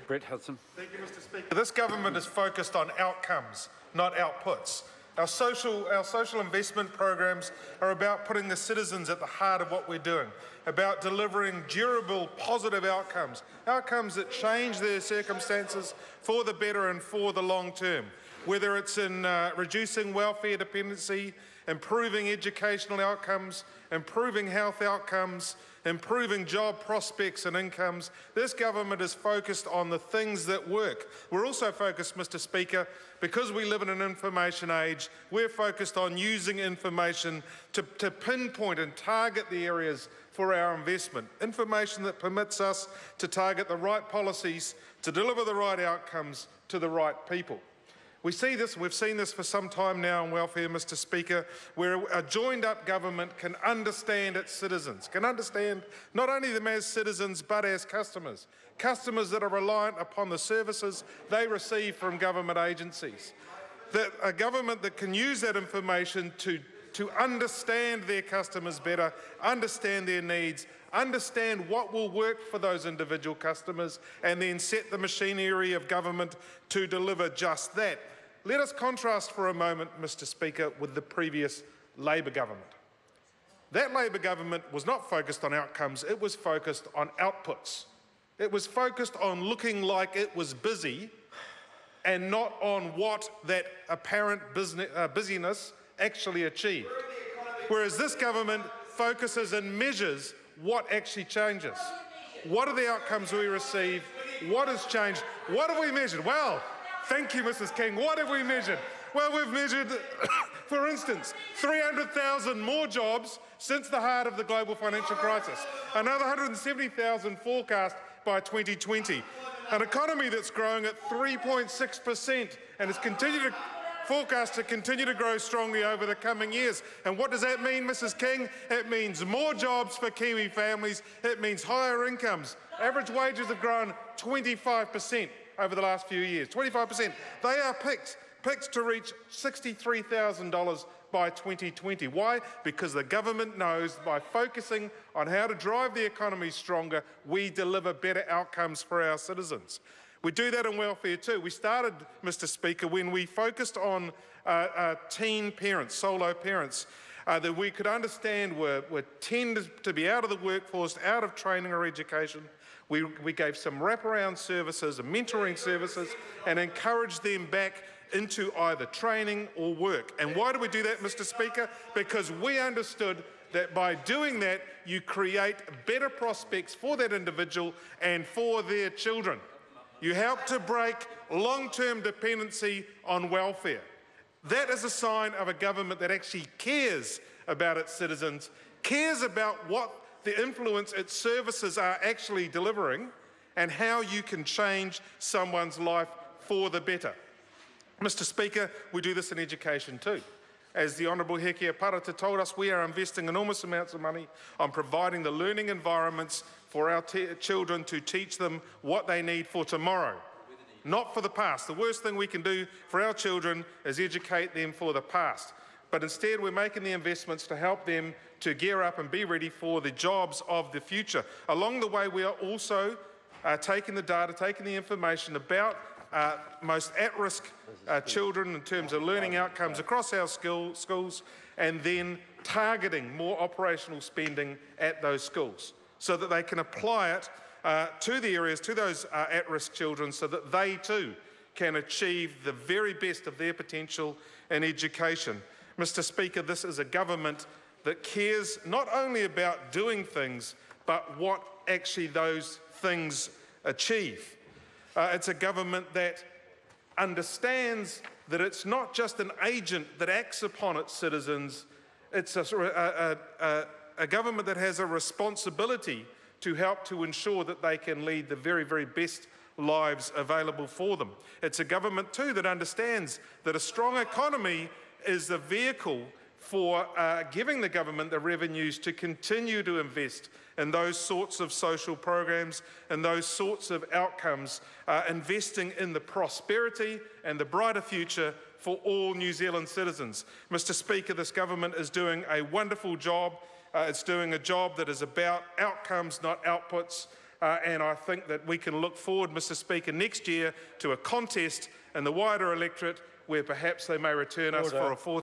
Brett Hudson. Thank you, Mr. Speaker. This government is focused on outcomes, not outputs. Our social investment programs are about putting the citizens at the heart of what we're doing, about delivering durable, positive outcomes, outcomes that change their circumstances for the better and for the long term, whether it's in reducing welfare dependency, improving educational outcomes, improving health outcomes, improving job prospects and incomes. This government is focused on the things that work. We're also focused, Mr. Speaker, because we live in an information age, we're focused on using information to pinpoint and target the areas for our investment. Information that permits us to target the right policies, to deliver the right outcomes to the right people. We see this, we've seen this for some time now in welfare, Mr. Speaker, where a joined-up government can understand its citizens, can understand not only them as citizens but as customers, customers that are reliant upon the services they receive from government agencies. That a government that can use that information to understand their customers better, understand their needs, understand what will work for those individual customers, and then set the machinery of government to deliver just that. Let us contrast for a moment, Mr. Speaker, with the previous Labor government. That Labor government was not focused on outcomes, it was focused on outputs. It was focused on looking like it was busy and not on what that apparent busyness actually achieved. Whereas this government focuses and measures what actually changes. What are the outcomes we receive? What has changed? What have we measured? Well, thank you, Mrs. King. What have we measured? Well, we've measured, for instance, 300,000 more jobs since the heart of the global financial crisis. Another 170,000 forecast by 2020. An economy that's growing at 3.6% and is forecast to continue to grow strongly over the coming years. And what does that mean, Mrs. King? It means more jobs for Kiwi families. It means higher incomes. Average wages have grown 25% over the last few years. 25%. They are picked to reach $63,000 by 2020. Why? Because the government knows by focusing on how to drive the economy stronger, we deliver better outcomes for our citizens. We do that in welfare too. We started, Mr. Speaker, when we focused on teen parents, solo parents, that we could understand were tended to be out of the workforce, out of training or education. We gave some wraparound services and mentoring services and encouraged them back into either training or work. And why do we do that, Mr. Speaker? Because we understood that by doing that, you create better prospects for that individual and for their children. You help to break long-term dependency on welfare. That is a sign of a government that actually cares about its citizens, cares about what the influence its services are actually delivering and how you can change someone's life for the better. Mr. Speaker, we do this in education too. As the Honourable Hekia Parata told us, we are investing enormous amounts of money on providing the learning environments for our children to teach them what they need for tomorrow, not for the past. The worst thing we can do for our children is educate them for the past. But instead, we're making the investments to help them to gear up and be ready for the jobs of the future. Along the way, we are also taking the data, taking the information about most at-risk children in terms of learning outcomes across our schools and then targeting more operational spending at those schools so that they can apply it to the areas, to those at-risk children so that they too can achieve the very best of their potential in education. Mr. Speaker, this is a government that cares not only about doing things but what actually those things achieve. It's a government that understands that it's not just an agent that acts upon its citizens, it's a government that has a responsibility to help to ensure that they can lead the very, very best lives available for them. It's a government too that understands that a strong economy is the vehicle for giving the government the revenues to continue to invest in those sorts of social programs and those sorts of outcomes, investing in the prosperity and the brighter future for all New Zealand citizens. Mr. Speaker, this government is doing a wonderful job. It's doing a job that is about outcomes, not outputs. and I think that we can look forward, Mr. Speaker, next year to a contest in the wider electorate where perhaps they may return us for a fourth